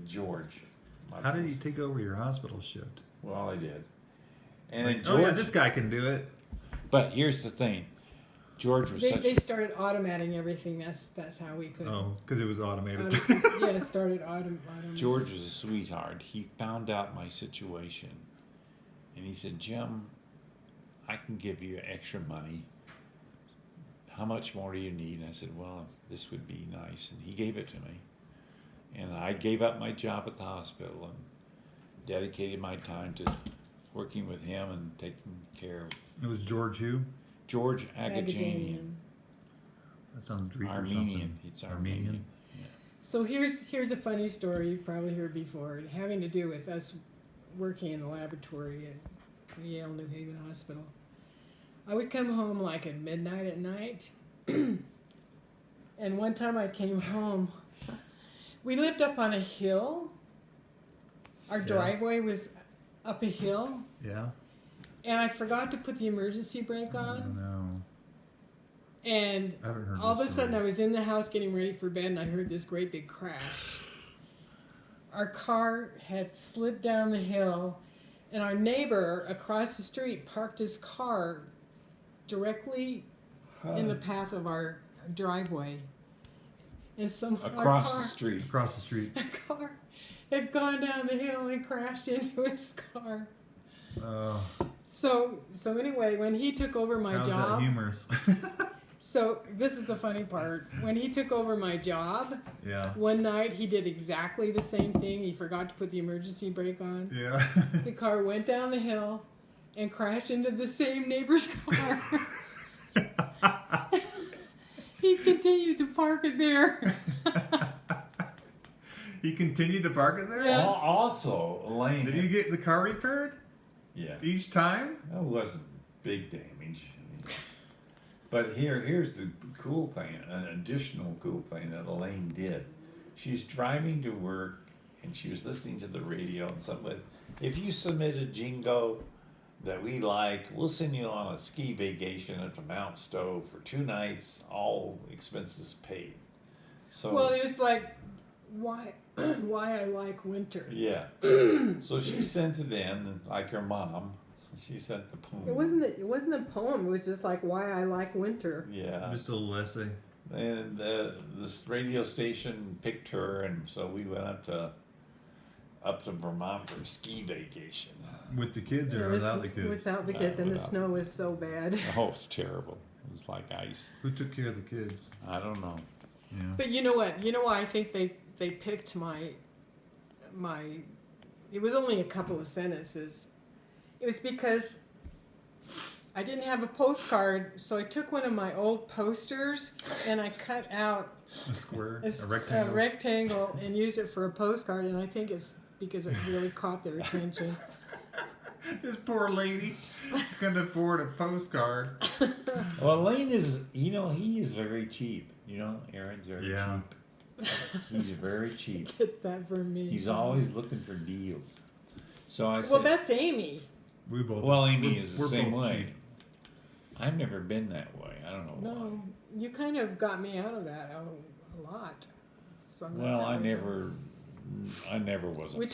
with George. How did he take over your hospital shift? Well, I did. And Like, then George, oh yeah, this guy can do it. But here's the thing. George was They started automating everything. That's how we could. Oh, because it was automated. Yeah, it started automating. George was a sweetheart. He found out my situation, and he said, "Jim, I can give you extra money. How much more do you need?" And I said, "Well, this would be nice." And he gave it to me, and I gave up my job at the hospital and dedicated my time to working with him and taking care of It was George who? George Agajanian, That sounds Greek or Armenian. something. It's Armenian. Yeah. So here's a funny story you've probably heard before, having to do with us working in the laboratory at Yale New Haven Hospital. I would come home like at midnight at night, and one time I came home. We lived up on a hill. Our driveway was up a hill, Yeah. and I forgot to put the emergency brake Oh on. no. And I haven't heard all of a this sudden, I story. was in the house getting ready for bed, and I heard this great big crash. Our car had slid down the hill, and our neighbor across the street parked his car directly in the path of our driveway. And so Across the street. Across the street. our car had gone down the hill and crashed into his car. Oh, So anyway, when he took over my how's job, that humorous? so this is the funny part. When he took over my job, Yeah. one night he did exactly the same thing. He forgot to put the emergency brake on. Yeah. The car went down the hill and crashed into the same neighbor's car. He continued to park it there. He continued to park it there? Yeah. Also, Elaine. Did you get the car repaired Yeah. each time? That wasn't big damage. But here's the cool thing, an additional cool thing that Elaine did. She's driving to work and she was listening to the radio and something. If you submit a jingo that we like, we'll send you on a ski vacation up to Mount Stowe for 2 nights, all expenses paid. So Well, it was like, why I like winter. yeah. So she sent it in like her mom. She sent the poem. It wasn't a poem. It was just like why I like winter. Yeah. Just a little essay. And this radio station picked her, and so we went up to Vermont for a ski vacation. With the kids or It was- without the kids? Without the kids, and the Without. snow was so bad. Oh, it's terrible. It was like ice. Who took care of the kids? I don't know. Yeah. But you know what? You know why I think they picked my. It was only a couple of sentences. It was because I didn't have a postcard, so I took one of my old posters and I cut out A square? a rectangle? rectangle and used it for a postcard, and I think it's because it really caught their attention. This poor lady couldn't afford a postcard. Well, Lane is, he is very cheap. Aaron's very Yeah. cheap. He's very cheap. Get that for me. He's always looking for deals. So I said, Well, that's Amy. We both. well, Amy we're- is the we're same both way. cheap. I've never been that way. I don't know why. No, you kind of got me out of that a lot. So I'm not Well, that I way. never was. Which